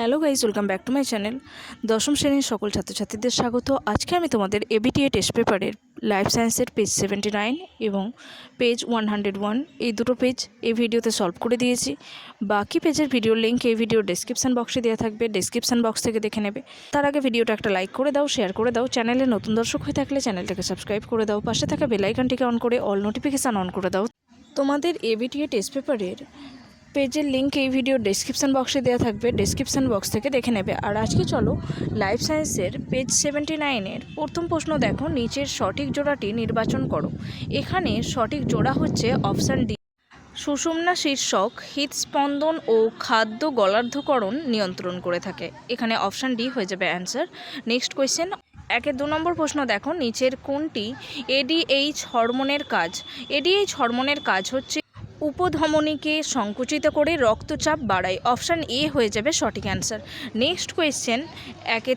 Hello guys, welcome back to my channel. দশম শ্রেণীর সকল ছাত্রছাত্রীদের স্বাগত। আজকে আমি তোমাদের এবিটিএ টেস্ট পেপারের লাইফ সায়েন্সের পেজ 79 এবং পেজ 101 এই দুটো পেজ এই ভিডিওতে সলভ করে দিয়েছি। বাকি পেজের ভিডিওর লিঙ্ক এই ভিডিওর ডেসক্রিপশান বক্সে দেওয়া থাকবে, ডেসক্রিপশান বক্স থেকে দেখে নেবে। তার আগে ভিডিওটা একটা লাইক করে দাও, শেয়ার করে দাও। চ্যানেলে নতুন দর্শক হয়ে থাকলে চ্যানেলটাকে সাবস্ক্রাইব করে দাও, পাশে থাকা বেল আইকনটিকে অন করে অল নোটিফিকেশান অন করে দাও। তোমাদের এবিটিএ টেস্ট পেপারের পেজের লিঙ্ক এই ভিডিওর ডেসক্রিপশান বক্সে দেওয়া থাকবে, ডেসক্রিপশান বক্স থেকে দেখে নেবে। আর আজকে চলো লাইফ সায়েন্সের পেজ 79-এর প্রথম প্রশ্ন দেখো, নিচের সঠিক জোড়াটি নির্বাচন করো। এখানে সঠিক জোড়া হচ্ছে অপশান ডি, সুষুম্না শীর্ষক হৃদস্পন্দন ও খাদ্য গলার্ধকরণ নিয়ন্ত্রণ করে থাকে। এখানে অপশান ডি হয়ে যাবে অ্যান্সার। নেক্সট কোয়েশ্চেন, 2 নম্বর প্রশ্ন দেখো, নিচের কোনটি এডিএইচ হরমোনের কাজ? এডিএইচ হরমোনের কাজ হচ্ছে উপধমনীকে সংকুচিত করে রক্তচাপ বাড়ায়। অপশান এ হয়ে যাবে সঠিক অ্যান্সার। নেক্সট কোয়েশ্চেন,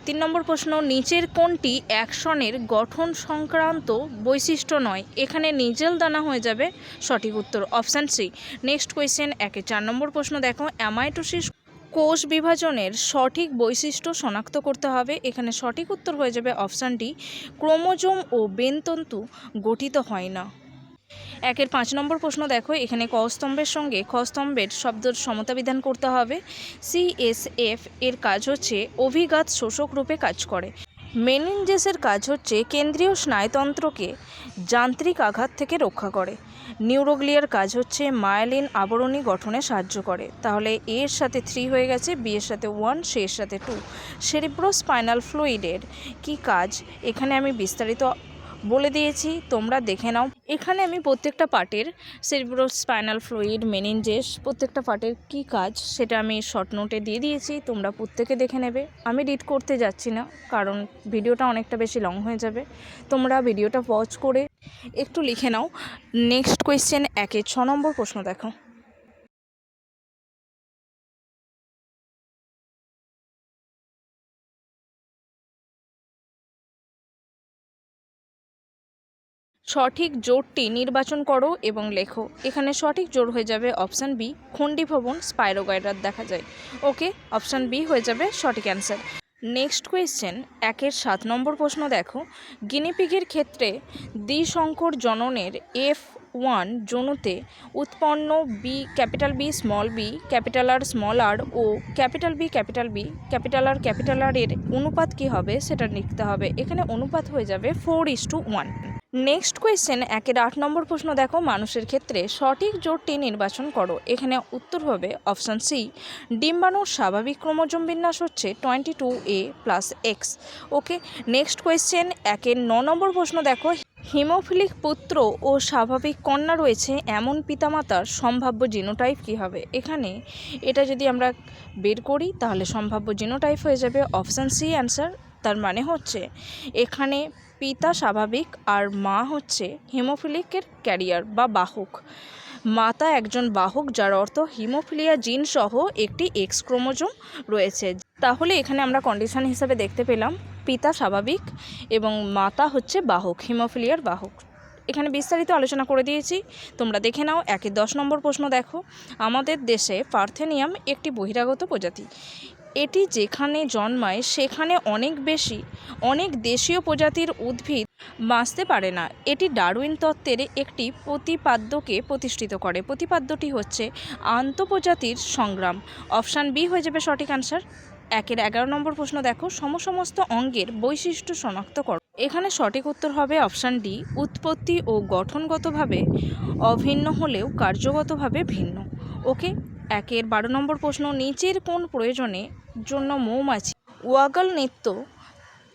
3 নম্বর প্রশ্ন, নিচের কোনটি অ্যাকশনের গঠন সংক্রান্ত বৈশিষ্ট্য নয়? এখানে নিজেল দানা হয়ে যাবে সঠিক উত্তর, অপশান সি। নেক্সট কোয়েশ্চেন, 4 নম্বর প্রশ্ন দেখো, অ্যামাইটোসিস কোষ বিভাজনের সঠিক বৈশিষ্ট্য শনাক্ত করতে হবে। এখানে সঠিক উত্তর হয়ে যাবে অপশান ডি, ক্রোমোজোম ও বেনতন্তু গঠিত হয় না। 5 নম্বর প্রশ্ন দেখো, এখানে ক স্তম্ভের সঙ্গে খ স্তম্ভের শব্দের সমতা বিধান করতে হবে। সিএসএফ এর কাজ হচ্ছে অভিঘাত শোষক রূপে কাজ করে। মেনিনজেসের কাজ হচ্ছে কেন্দ্রীয় স্নায়ুতন্ত্রকে যান্ত্রিক আঘাত থেকে রক্ষা করে। নিউরোগ্লিয়ার কাজ হচ্ছে মায়োলিন আবরণী গঠনে সাহায্য করে। তাহলে এ এর সাথে 3 হয়ে গেছে, বি এর সাথে 1, সি এর সাথে 2। সেরিব্রোস্পাইনাল ফ্লুইডের কি কাজ? এখানে আমি বিস্তারিত বলে দিয়েছি, তোমরা দেখে নাও। এখানে আমি প্রত্যেকটা পার্টের সেরিব্রোস্পাইনাল ফ্লুইড, মেনিনজেস প্রত্যেকটা পার্টের কি কাজ সেটা আমি শর্ট নোটে দিয়ে দিয়েছি, তোমরা প্রত্যেকে দেখে নেবে। আমি রিড করতে যাচ্ছি না, কারণ ভিডিওটা অনেকটা বেশি লং হয়ে যাবে। তোমরা ভিডিওটা পজ করে একটু লিখে নাও। নেক্সট কোয়েশ্চেন, 6 নম্বর প্রশ্ন দেখো, সঠিক জোড়টি নির্বাচন করো এবং লেখো। এখানে সঠিক জোড় হয়ে যাবে অপশান বি, খণ্ডীভবন স্পাইরোগাইডার দেখা যায়। ওকে, অপশান বি হয়ে যাবে সঠিক অ্যান্সার। নেক্সট কোয়েশ্চেন, 7 নম্বর প্রশ্ন দেখো, গিনিপিগের ক্ষেত্রে দ্বিসংকর জননের F1 যৌনতে উৎপন্ন B capital B small B capital R small R ও ক্যাপিটাল বি ক্যাপিটাল আর এর অনুপাত কী হবে সেটা লিখতে হবে। এখানে অনুপাত হয়ে যাবে 4:1। নেক্সট কোয়েশ্চেন, 8 নম্বর প্রশ্ন দেখো, মানুষের ক্ষেত্রে সঠিক জোড়টি নির্বাচন করো। এখানে উত্তর হবে অপশান সি, ডিম্বাণুর স্বাভাবিক ক্রোমোজোম বিন্যাস হচ্ছে 22A+X। ওকে, নেক্সট কোয়েশ্চেন, 9 নম্বর প্রশ্ন দেখো, হিমোফিলিক পুত্র ও স্বাভাবিক কন্যা রয়েছে এমন পিতামাতার সম্ভাব্য জিনোটাইপ কী হবে? এখানে এটা যদি আমরা বের করি তাহলে সম্ভাব্য জিনোটাইপ হয়ে যাবে অপশান সি অ্যান্সার। তার মানে হচ্ছে এখানে পিতা স্বাভাবিক আর মা হচ্ছে হিমোফিলিকের ক্যারিয়ার বা বাহক। মাতা একজন বাহক, যার অর্থ হিমোফিলিয়া জিন সহ একটি এক্স ক্রোমোজোম রয়েছে। তাহলে এখানে আমরা কন্ডিশন হিসাবে দেখতে পেলাম পিতা স্বাভাবিক এবং মাতা হচ্ছে বাহক, হিমোফিলিয়ার বাহক। এখানে বিস্তারিত আলোচনা করে দিয়েছি, তোমরা দেখে নাও। 10 নম্বর প্রশ্ন দেখো, আমাদের দেশে পার্থেনিয়াম একটি বহিরাগত প্রজাতি। এটি যেখানে জন্মায় সেখানে অনেক দেশীয় প্রজাতির উদ্ভিদ বাঁচতে পারে না। এটি ডারউইন তত্ত্বের একটি প্রতিপাদ্যকে প্রতিষ্ঠিত করে। প্রতিপাদ্যটি হচ্ছে আন্তঃপ্রজাতির সংগ্রাম। অপশান বি হয়ে যাবে সঠিক অ্যান্সার। 11 নম্বর প্রশ্ন দেখো, সমস্ত অঙ্গের বৈশিষ্ট্য শনাক্ত করো। এখানে সঠিক উত্তর হবে অপশান ডি, উৎপত্তি ও গঠনগতভাবে অভিন্ন হলেও কার্যগতভাবে ভিন্ন। ওকে, 12 নম্বর প্রশ্ন, নিচের কোন প্রয়োজনের জন্য মৌমাছি ওয়াগল নৃত্য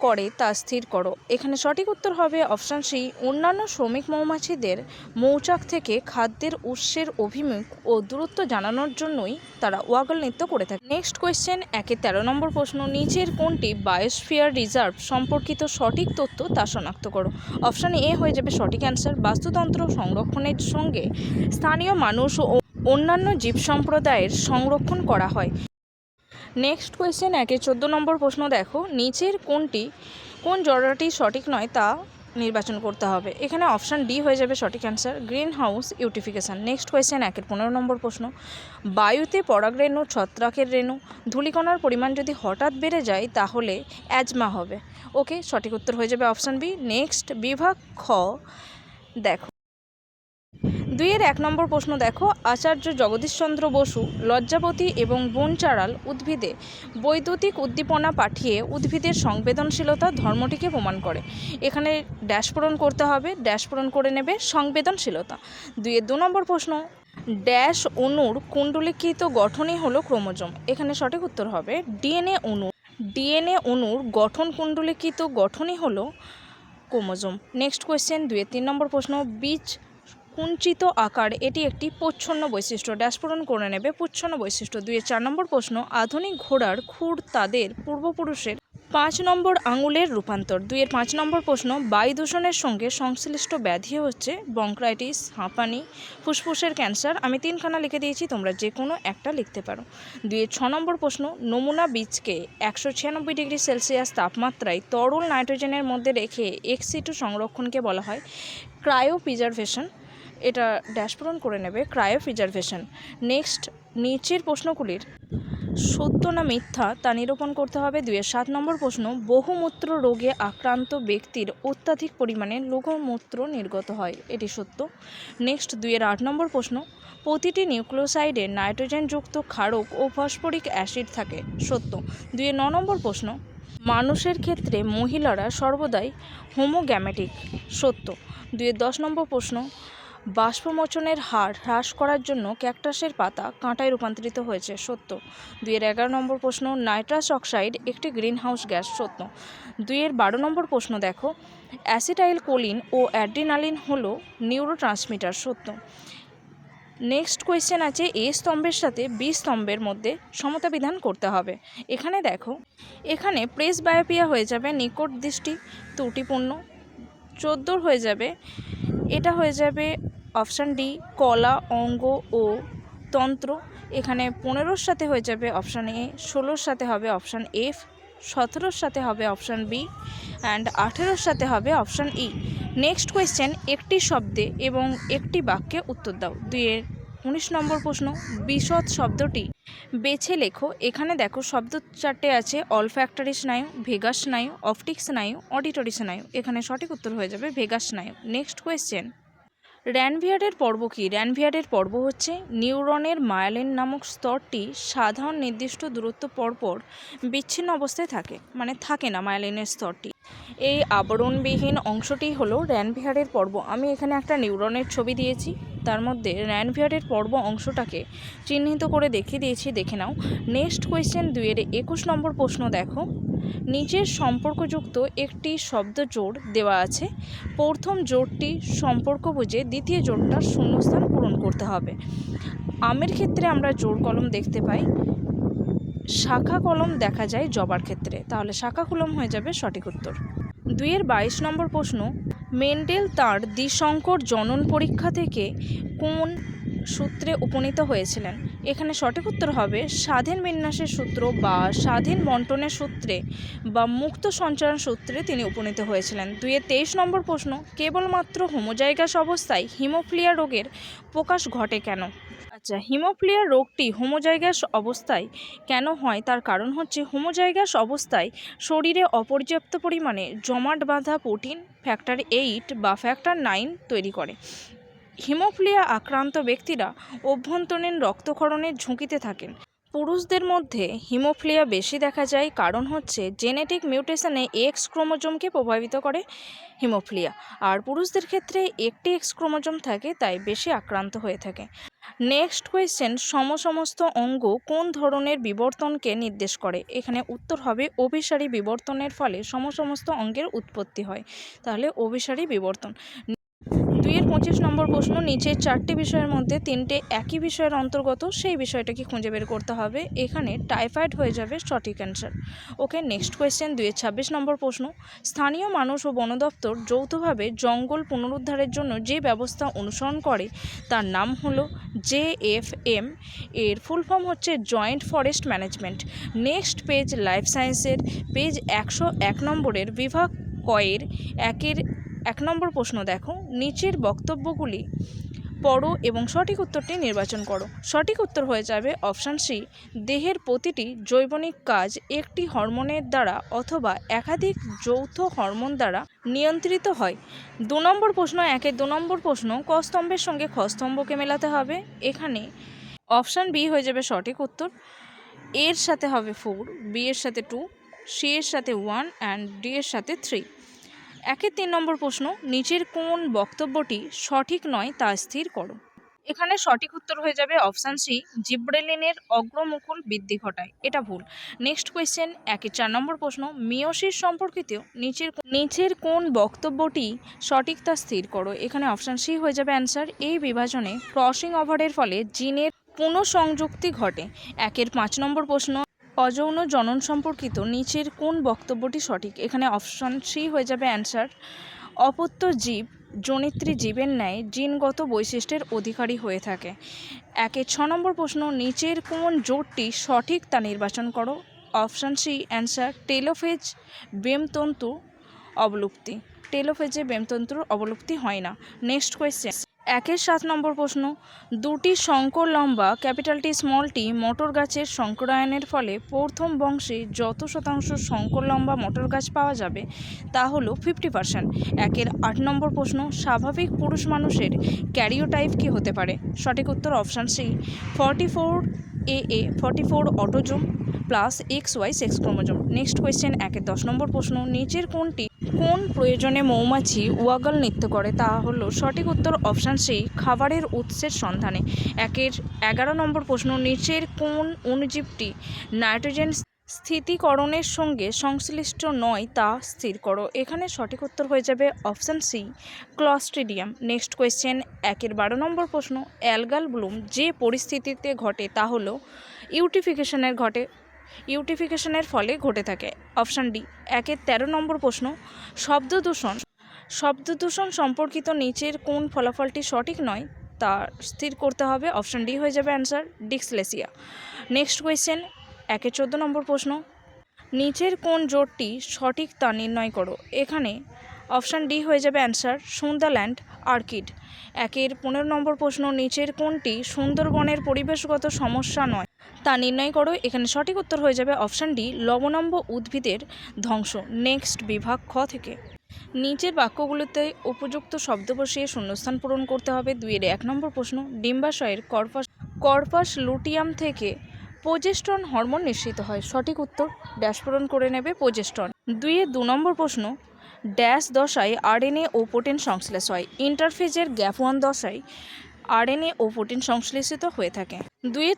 করে তা স্থির করো। এখানে সঠিক উত্তর হবে অপশান সি, অন্যান্য শ্রমিক মৌমাছিদের মৌচাক থেকে খাদ্যের উৎসের অভিমুখ ও দূরত্ব জানানোর জন্যই তারা ওয়াগল নৃত্য করে থাকে। নেক্সট কোয়েশ্চেন, 13 নম্বর প্রশ্ন, নিচের কোনটি বায়োস্ফিয়ার রিজার্ভ সম্পর্কিত সঠিক তথ্য তা শনাক্ত করো। অপশান এ হয়ে যাবে সঠিক অ্যান্সার। বাস্তুতন্ত্র সংরক্ষণের সঙ্গে স্থানীয় মানুষ ও অন্যান্য জীব সম্প্রদায়ের সংরক্ষণ করা হয়। নেক্সট কোয়েশ্চেন, 14 নম্বর প্রশ্ন দেখো, নিচের কোন জোড়াটি সঠিক নয় তা নির্বাচন করতে হবে। এখানে অপশান ডি হয়ে যাবে সঠিক answer, green house eutrophication. Next question 15 নম্বর প্রশ্ন, বায়ুতে পরাগরেণু, ছত্রাকের রেণু, ধূলিকণার পরিমাণ যদি হঠাৎ বেড়ে যায় তাহলে অ্যাজমা হবে। ওকে, সঠিক উত্তর হয়ে যাবে অপশান বি। নেক্সট বিভাগ খ দেখো, 2-1 নম্বর প্রশ্ন দেখো, আচার্য জগদীশচন্দ্র বসু লজ্জাবতী এবং বনচাঁড়াল উদ্ভিদে বৈদ্যুতিক উদ্দীপনা পাঠিয়ে উদ্ভিদের সংবেদনশীলতা ধর্মটিকে প্রমাণ করে। এখানে ড্যাশ পূরণ করতে হবে, ড্যাশ পূরণ করে নেবে সংবেদনশীলতা। 2 নম্বর প্রশ্ন, ড্যাশ অণুর কুণ্ডলীকৃত গঠনই হলো ক্রোমোজোম। এখানে সঠিক উত্তর হবে ডিএনএ অণুর গঠন কুণ্ডলীকৃত গঠনই হলো ক্রোমোজোম। নেক্সট কোয়েশ্চেন 2-3 নম্বর প্রশ্ন, বীজ কুঞ্চিত আকার এটি একটি প্রচ্ছন্ন বৈশিষ্ট্য, ড্যাশ পূরণ করে নেবে প্রচ্ছন্ন বৈশিষ্ট্য। 2-4 নম্বর প্রশ্ন, আধুনিক ঘোড়ার খুর তাদের পূর্বপুরুষের 5 নম্বর আঙুলের রূপান্তর। 2-5 নম্বর প্রশ্ন, বায়ু দূষণের সঙ্গে সংশ্লিষ্ট ব্যাধি হচ্ছে ব্রঙ্কাইটিস, হাঁপানি, ফুসফুসের ক্যান্সার। আমি 3খানা লিখে দিয়েছি, তোমরা যে কোনো একটা লিখতে পারো। 2-6 নম্বর প্রশ্ন, নমুনা বীজকে 196 ডিগ্রি সেলসিয়াস তাপমাত্রায় তরল নাইট্রোজেনের মধ্যে রেখে এক্সিটু সংরক্ষণকে বলা হয় ক্রায়োপ্রিজারভেশন। এটা ড্যাশ পূরণ করে নেবে ক্রায়োপ্রিজারভেশন। নেক্সট, নিচের প্রশ্নগুলির সত্য না মিথ্যা তা নিরূপণ করতে হবে। 2-7 নম্বর প্রশ্ন, বহুমূত্র রোগে আক্রান্ত ব্যক্তির অত্যাধিক পরিমাণে লঘুমূত্র নির্গত হয়, এটি সত্য। নেক্সট, 2-8 নম্বর প্রশ্ন, প্রতিটি নিউক্লিওসাইডে নাইট্রোজেনযুক্ত ক্ষারক ও ফসফরিক অ্যাসিড থাকে, সত্য। 2-9 নম্বর প্রশ্ন, মানুষের ক্ষেত্রে মহিলারা সর্বদাই হোমোগ্যামেটিক, সত্য। 2-10 নম্বর প্রশ্ন, বাষ্পমোচনের হার হ্রাস করার জন্য ক্যাকটাসের পাতা কাঁটায় রূপান্তরিত হয়েছে, সত্য। 2-11 নম্বর প্রশ্ন, নাইট্রাস অক্সাইড একটি গ্রিনহাউস গ্যাস, সত্য। 2-12 নম্বর প্রশ্ন দেখো, অ্যাসিটাইল কোলিন ও অ্যাড্রিনালিন হলো নিউরোট্রান্সমিটার, সত্য। নেক্সট কোয়েশ্চেন আছে, এ স্তম্ভের সাথে বি স্তম্ভের মধ্যে সমতা বিধান করতে হবে। এখানে দেখো, এখানে প্রেসবায়োপিয়া হয়ে যাবে নিকট দৃষ্টি ত্রুটিপূর্ণ। 14 হয়ে যাবে, এটা হয়ে যাবে অপশান ডি কলা, অঙ্গ ও তন্ত্র। এখানে 15-র সাথে হয়ে যাবে অপশান এ, 16-র সাথে হবে অপশান এফ, 17-র সাথে হবে অপশান বি অ্যান্ড 18-র সাথে হবে অপশান ই। নেক্সট কোয়েশ্চেন, একটি শব্দে এবং একটি বাক্যে উত্তর দাও। 2-19 নম্বর প্রশ্ন, বিশদ শব্দটি বেছে লেখো। এখানে দেখো শব্দ 4টে আছে, অলফ্যাক্টরি স্নায়ু, ভেগাস স্নায়ু, অপটিক স্নায়ু, অডিটরি স্নায়ু। এখানে সঠিক উত্তর হয়ে যাবে ভেগাস স্নায়ু। নেক্সট কোয়েশ্চেন, র্যানভিয়ারের পর্ব কি? র্যানভিয়ারের পর্ব হচ্ছে নিউরনের মায়োলিন নামক স্তরটি সাধারণ নির্দিষ্ট দূরত্ব পরপর বিচ্ছিন্ন অবস্থায় থাকে, মানে থাকে না মায়োলিনের স্তরটি। এই আবরণবিহীন অংশটি হলো র্যানভিয়ারের পর্ব। আমি এখানে একটা নিউরনের ছবি দিয়েছি, তার মধ্যে র্যানভিয়ারের পর্ব অংশটাকে চিহ্নিত করে দেখিয়ে দিয়েছি, দেখে নাও। নেক্সট কোয়েশ্চেন 2-21 নম্বর প্রশ্ন দেখো, নিচের সম্পর্কযুক্ত একটি শব্দ জোড় দেওয়া আছে, প্রথম জোড়টি সম্পর্ক বুঝে দ্বিতীয় জোড়টার শূন্যস্থান পূরণ করতে হবে। আমের ক্ষেত্রে আমরা জোড় কলম দেখতে পাই, শাখা কলম দেখা যায় জবার ক্ষেত্রে, তাহলে শাখা কলম হয়ে যাবে সঠিক উত্তর। 2-22 নম্বর প্রশ্ন, মেন্ডেল তাঁর দ্বিসংকর জনন পরীক্ষা থেকে কোন সূত্রে উপনীত হয়েছিলেন? এখানে সঠিক উত্তর হবে স্বাধীন বিন্যাসের সূত্র বা স্বাধীন বন্টনের সূত্রে বা মুক্ত সঞ্চারণ সূত্রে তিনি উপনীত হয়েছিলেন। 2-23 নম্বর প্রশ্ন, কেবলমাত্র হোমোজাইগাস অবস্থায় হিমোফিলিয়া রোগের প্রকাশ ঘটে কেন? আচ্ছা, হিমোফিলিয়া রোগটি হোমোজাইগাস অবস্থায় কেন হয় তার কারণ হচ্ছে হোমোজাইগাস অবস্থায় শরীরে অপর্যাপ্ত পরিমাণে জমাট বাঁধা প্রোটিন ফ্যাক্টর 8 বা ফ্যাক্টর 9 তৈরি করে। হিমোফিলিয়া আক্রান্ত ব্যক্তিরা অভ্যন্তরীণ রক্তক্ষরণের ঝুঁকিতে থাকেন। পুরুষদের মধ্যে হিমোফিলিয়া বেশি দেখা যায়, কারণ হচ্ছে জেনেটিক মিউটেশনে এক্স ক্রোমোজোমকে প্রভাবিত করে হিমোফিলিয়া, আর পুরুষদের ক্ষেত্রে একটি এক্স ক্রোমোজোম থাকে, তাই বেশি আক্রান্ত হয়ে থাকে। নেক্সট কোয়েশ্চেন, সমস্ত অঙ্গ কোন ধরনের বিবর্তনকে নির্দেশ করে? এখানে উত্তর হবে অভিসারী বিবর্তনের ফলে সমস্ত অঙ্গের উৎপত্তি হয়, তাহলে অভিসারী বিবর্তন। 2-25 নম্বর প্রশ্ন, নিচের 4টি বিষয়ের মধ্যে 3টে একই বিষয়ের অন্তর্গত, সেই বিষয়টাকে খুঁজে বের করতে হবে। এখানে টাইফয়েড হয়ে যাবে সঠিক অ্যান্সার। ওকে, নেক্সট কোয়েশ্চেন 2-26 নম্বর প্রশ্ন, স্থানীয় মানুষ ও বন দপ্তর যৌথভাবে জঙ্গল পুনরুদ্ধারের জন্য যে ব্যবস্থা অনুসরণ করে তার নাম হলো JFM। এর ফুল ফর্ম হচ্ছে joint forest management. Next page life সায়েন্সের পেজ 101 নম্বরের বিভাগ কয়ের 1 নম্বর প্রশ্ন দেখো, নিচের বক্তব্যগুলি পড়ো এবং সঠিক উত্তরটি নির্বাচন করো। সঠিক উত্তর হয়ে যাবে অপশান সি, দেহের প্রতিটি জৈবনিক কাজ একটি হরমোনের দ্বারা অথবা একাধিক যৌথ হরমোন দ্বারা নিয়ন্ত্রিত হয়। 2 নম্বর প্রশ্ন, 2 নম্বর প্রশ্ন, ক স্তম্ভের সঙ্গে খ স্তম্ভকে মেলাতে হবে। এখানে অপশান বি হয়ে যাবে সঠিক উত্তর। এর সাথে হবে 4, বি এর সাথে 2, সি এর সাথে 1 অ্যান্ড ডি এর সাথে 3। 3 নম্বর প্রশ্ন, নিচের কোন বক্তব্যটি সঠিক নয় তা স্থির করো। এখানে সঠিক উত্তর হয়ে যাবে অপশান সি, জিব্রেলিনের অগ্রমুকুল বৃদ্ধি ঘটায়, এটা ভুল। নেক্সট কোয়েশ্চেন, 4 নম্বর প্রশ্ন, মিয়োসিস সম্পর্কিত নিচের কোন বক্তব্যটি সঠিক তা স্থির করো। এখানে অপশান সি হয়ে যাবে অ্যান্সার। এই বিভাজনে ক্রসিং ওভারের ফলে জিনের পুনঃসংযুক্তি ঘটে। 5 নম্বর প্রশ্ন, অযৌন জনন সম্পর্কিত নিচের কোন বক্তব্যটি সঠিক। এখানে অপশান সি হয়ে যাবে অ্যান্সার। অপত্য জীব জনিত্রী জীবের ন্যায় জিনগত বৈশিষ্ট্যের অধিকারী হয়ে থাকে। 6 নম্বর প্রশ্ন, নিচের কোন জোটটি সঠিক তা নির্বাচন করো। অপশান সি অ্যান্সার, টেলোফেজ বেমতন্তু অবলুপ্তি। টেলোফেজে বেমতন্তুর অবলুপ্তি হয় না। নেক্সট কোয়েশ্চেন, 7 নম্বর প্রশ্ন, দুটি শঙ্কর লম্বা টি স্মল টি মটর গাছের শঙ্করায়নের ফলে প্রথম বংশে যত শতাংশ শঙ্কর লম্বা মটর গাছ পাওয়া যাবে তা হলো 50%। 8 নম্বর প্রশ্ন, স্বাভাবিক পুরুষ মানুষের ক্যারিওটাইপ কি হতে পারে। সঠিক উত্তর option C, 44AA 44 autosome plus XY sex chromosome. Next question, 10 number প্রশ্ন, নিচের কোন প্রয়োজনে মৌমাছি ওয়াগল নৃত্য করে তা হলো। সঠিক উত্তর অপশান সি, খাবারের উৎসের সন্ধানে। 11 নম্বর প্রশ্ন, নিচের কোন অণুজীবটি নাইট্রোজেন স্থিতিকরণের সঙ্গে সংশ্লিষ্ট নয় তা স্থির করো। এখানে সঠিক উত্তর হয়ে যাবে option C, clostridium. Next question, 12 number প্রশ্ন, অ্যালগাল ব্লুম যে পরিস্থিতিতে ঘটে তা হলো ইউটিফিকেশনের ফলে ঘটে থাকে। Option D. 13 নম্বর প্রশ্ন, শব্দদূষণ সম্পর্কিত নিচের কোন ফলাফলটি সঠিক নয় তা স্থির করতে হবে। অপশান ডি হয়ে যাবে অ্যান্সার, ডিসলেক্সিয়া। নেক্সট কোয়েশ্চেন, 14 নম্বর প্রশ্ন, নিচের কোন জোটটি সঠিক তা নির্ণয় করো। এখানে অপশান ডি হয়ে যাবে অ্যান্সার, সুন্দরল্যান্ড অর্কিড। 15 নম্বর প্রশ্ন, নিচের কোনটি সুন্দরবনের পরিবেশগত সমস্যা নয় তা নির্ণয় করো। এখানে সঠিক উত্তর হয়ে যাবে অপশান ডি, লবণাম্ব উদ্ভিদের ধ্বংস। নেক্সট বিভাগ খ থেকে, নিচের বাক্যগুলোতে উপযুক্ত শব্দ বসিয়ে শূন্যস্থান পূরণ করতে হবে। 1 নম্বর প্রশ্ন, ডিম্বাশয়ের কর্পাস লুটিয়াম থেকে প্রোজেস্টেরন হরমোন নিঃসৃত হয়। সঠিক উত্তর ড্যাশ পূরণ করে নেবে, প্রোজেস্টেরন। 2 নম্বর প্রশ্ন, ড্যাশ দশায় আরএনএ ও প্রোটিন সংশ্লেষ হয়। ইন্টারফেজের গ্যাপ 1 দশায় আরএনএ ও প্রোটিন সংশ্লেষিত হয়ে থাকে।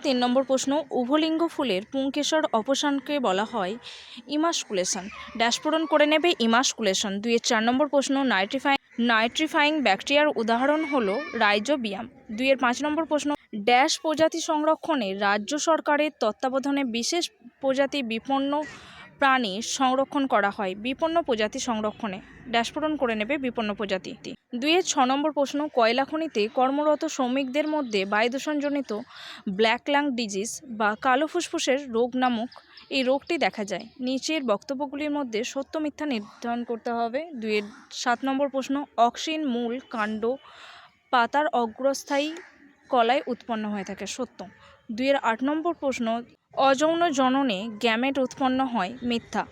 3 নম্বর প্রশ্ন, উভলিঙ্গ ফুলের পুংকেশর অপসারণকে বলা হয় ইমাস্কুলেশন। ড্যাশ পূরণ করে নেবে, ইমাস্কুলেশন। 4 নম্বর প্রশ্ন, নাইট্রিফাইং ব্যাকটেরিয়ার উদাহরণ হলো রাইজোবিয়াম। 5 নম্বর প্রশ্ন, ড্যাশ প্রজাতি সংরক্ষণে রাজ্য সরকারের তত্ত্বাবধানে বিশেষ প্রজাতি বিপন্ন প্রাণী সংরক্ষণ করা হয়। বিপন্ন প্রজাতি সংরক্ষণে ড্যাশ পূরণ করে নেবে, বিপন্ন প্রজাতি। 6 নম্বর প্রশ্ন, কয়লা খনিতে কর্মরত শ্রমিকদের মধ্যে বায়ুদূষণজনিত ব্ল্যাক লাং ডিজিজ বা কালো ফুসফুসের রোগ নামক এই রোগটি দেখা যায়। নিচের বক্তব্যগুলির মধ্যে সত্য মিথ্যা নির্ধারণ করতে হবে। 7 নম্বর প্রশ্ন, অক্সিন মূল কাণ্ড পাতার অগ্রস্থায়ী কলায় উৎপন্ন হয়ে থাকে। সত্য। 8 নম্বর প্রশ্ন, অযৌন জননে গ্যামেট উৎপন্ন হয়। মিথ্যা।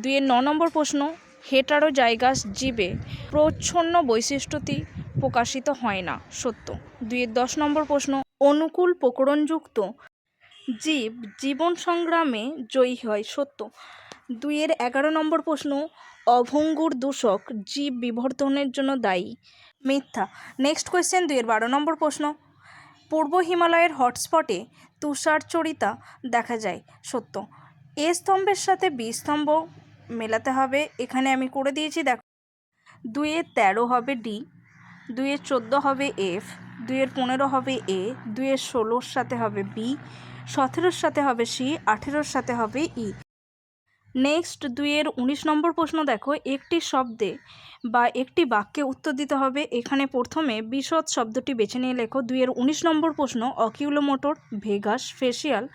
9 নম্বর প্রশ্ন, হেটারোজাইগাস জীবে প্রচ্ছন্ন বৈশিষ্ট্যটি প্রকাশিত হয় না। সত্য। 10 নম্বর প্রশ্ন, অনুকূল প্রকরণযুক্ত জীব জীবন সংগ্রামে জয়ী হয়। সত্য। 11 নম্বর প্রশ্ন, অভঙ্গুর দূষক জীব বিবর্ধনের জন্য দায়ী। মিথ্যা। নেক্সট কোয়েশ্চেন, 12 নম্বর প্রশ্ন, পূর্ব হিমালয়ের হটস্পটে তুষারচরিতা দেখা যায়। সত্য। এ স্তম্ভের সাথে বি স্তম্ভ মেলাতে হবে। এখানে আমি করে দিয়েছি, দেখো। 2-13 হবে ডি, 2-14 হবে এফ, 2-15 হবে এ, 2-16 সাথে হবে বি, 17 সাথে হবে সি, 18 সাথে হবে ই। নেক্সট 2-এর 19 নম্বর প্রশ্ন দেখো, একটি শব্দে বা একটি বাক্যে উত্তর দিতে হবে। এখানে প্রথমে বিশদ শব্দটি বেছে নিয়ে লেখো। 2-এর 19 নম্বর প্রশ্ন, অকিউলোমোটর, ভেগাস, ফেসিয়াল,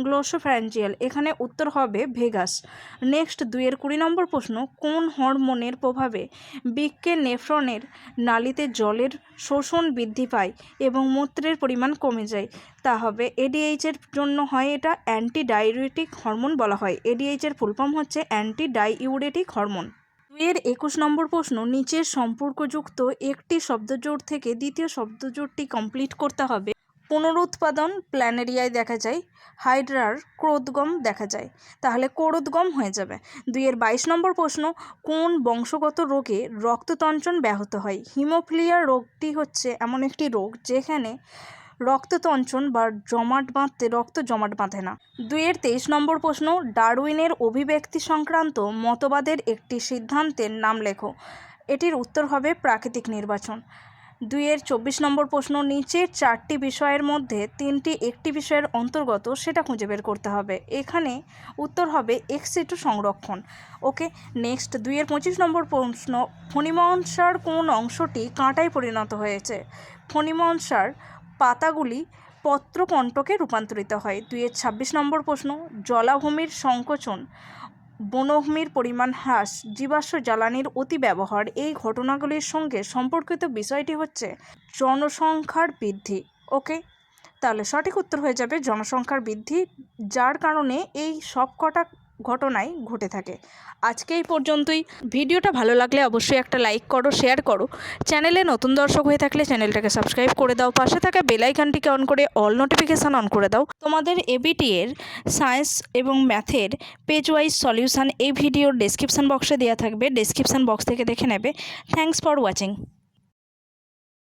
গ্লোসোফ্যারিঞ্জিয়াল। এখানে উত্তর হবে ভেগাস। নেক্সট 2-এর 20 নম্বর প্রশ্ন, কোন হরমোনের প্রভাবে বৃক্কের নেফ্রনের নালীতে জলের শোষণ বৃদ্ধি পায় এবং মূত্রের পরিমাণ কমে যায়? তা হবে এডিএইচের জন্য হয় এটা অ্যান্টি ডাইউরেটিক হরমোন বলা হয়। এডিএইচের ফুল ফর্ম হচ্ছে অ্যান্টি ডাইউরেটিক হরমোন। 2-এর 21 নম্বর প্রশ্ন, নিচের সম্পর্কযুক্ত একটি শব্দজোড় থেকে দ্বিতীয় শব্দজোড়টি কমপ্লিট করতে হবে। পুনরুৎপাদন প্ল্যানেরিয়ায় দেখা যায়, হাইড্রার ক্রোধগম দেখা যায়, তাহলে ক্রোধগম হয়ে যাবে। 2-এর 22 নম্বর প্রশ্ন, কোন বংশগত রোগে রক্ততঞ্চন ব্যাহত হয়? হিমোফিলিয়া রোগটি হচ্ছে এমন একটি রোগ যেখানে রক্ততঞ্চন বা রক্ত জমাট বাঁধে না। 2-এর 23 নম্বর প্রশ্ন, ডারউইনের অভিব্যক্তি সংক্রান্ত মতবাদের একটি সিদ্ধান্তের নাম লেখো। এটির উত্তর হবে প্রাকৃতিক নির্বাচন। 2-এর 24 নম্বর প্রশ্ন, নিচের 4টি বিষয়ের মধ্যে 3টি একটি বিষয়ের অন্তর্গত, সেটা খুঁজে বের করতে হবে। এখানে উত্তর হবে এক্স-সিটু সংরক্ষণ। ওকে। নেক্সট 2-এর 25 নম্বর প্রশ্ন, ফণিমনসার কোন অংশটি কাঁটায় পরিণত হয়েছে? ফণিমনসার পাতাগুলি পত্রকণ্টকে রূপান্তরিত হয়। 2-এর 26 নম্বর প্রশ্ন, জলাভূমির সংকোচন, বনভূমির পরিমাণ হ্রাস, জীবাশ্ম জ্বালানির অতি ব্যবহার, এই ঘটনাগুলির সঙ্গে সম্পর্কিত বিষয়টি হচ্ছে জনসংখ্যার বৃদ্ধি। ওকে, তাহলে সঠিক উত্তর হয়ে যাবে জনসংখ্যার বৃদ্ধি, যার কারণে এই সব কটা ঘটনাই ঘটে থাকে। আজকে এই পর্যন্তই। ভিডিওটা ভালো লাগলে অবশ্যই একটা লাইক করো, শেয়ার করো। চ্যানেলে নতুন দর্শক হয়ে থাকলে চ্যানেলটাকে সাবস্ক্রাইব করে দাও, পাশে থাকা বেল আইকনটিকে অন করে অল নোটিফিকেশান অন করে দাও। তোমাদের এবিটি এর সায়েন্স এবং ম্যাথের পেজ ওয়াইজ সলিউশান এই ভিডিওর ডেসক্রিপশান বক্সে দেওয়া থাকবে, ডেসক্রিপশান বক্স থেকে দেখে নেবে। Thanks for watching.